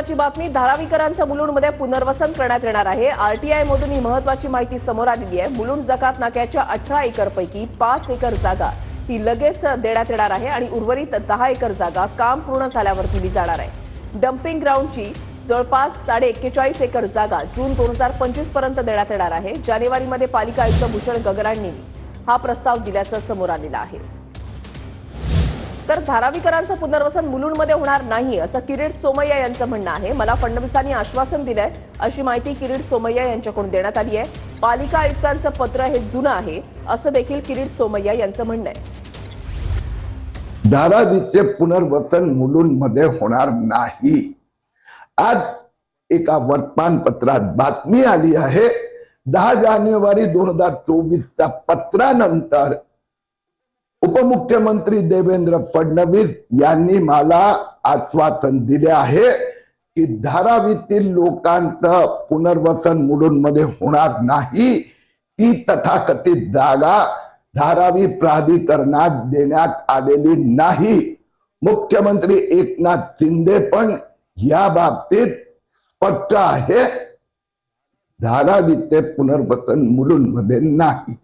ची बातमी धारावीकरांचं मुलुंडमध्ये पुनर्वसन करण्यात येणार आहे। आरटीआय मधून ही महत्त्वाची माहिती समोर आलेली आहे। मुलुंड जकात नाक्याच्या 18 एकर पैकी 5 एकर जागा ही लगेच देण्यात येणार आहे आणि उर्वरित 10 एकर जागा काम पूर्ण झाल्यावर दिली जाणार आहे। डम्पिंग ग्राउंडची जवळपास 41.5 एकर जागा जून 2025 पर्यंत देण्यात येणार आहे। जानेवारीमध्ये पालिका आयुक्त भूषण गगरांनी हा प्रस्ताव दिल्याचं समोर आलेलं आहे। तर धारावीकरांचं पुनर्वसन मुलुंडमध्ये होणार नाही असं किरीट सोमय्या यांचं म्हणणं आहे। मला फडणवीसांनी आश्वासन दिलंय अशी माहिती किरीट सोमय्या यांच्याकडून देण्यात आली आहे। पालिका आयुक्तांचं पत्र हे जुनं आहे असं देखील किरीट सोमय्या यांचं म्हणणं आहे। धारावीचे पुनर्वसन मुलुंडमध्ये होणार नाही। आज एका वर्तमानपत्रात बातमी आली आहे 10 जानेवारी 2024च्या पत्रानंतर उपमुख्यमंत्री देवेंद्र फडणवीस यांनी मला आश्वासन दिले आहे की धारावीतील लोकांचं पुनर्वसन मुलुंडमध्ये होणार नाही। ती तथाकथित जागा धारावी प्राधिकरणात देण्यात आलेली नाही। मुख्यमंत्री एकनाथ शिंदे पण या बाबतीत स्पष्ट आहे। धारावीचे पुनर्वसन मुलुंडमध्ये नाही।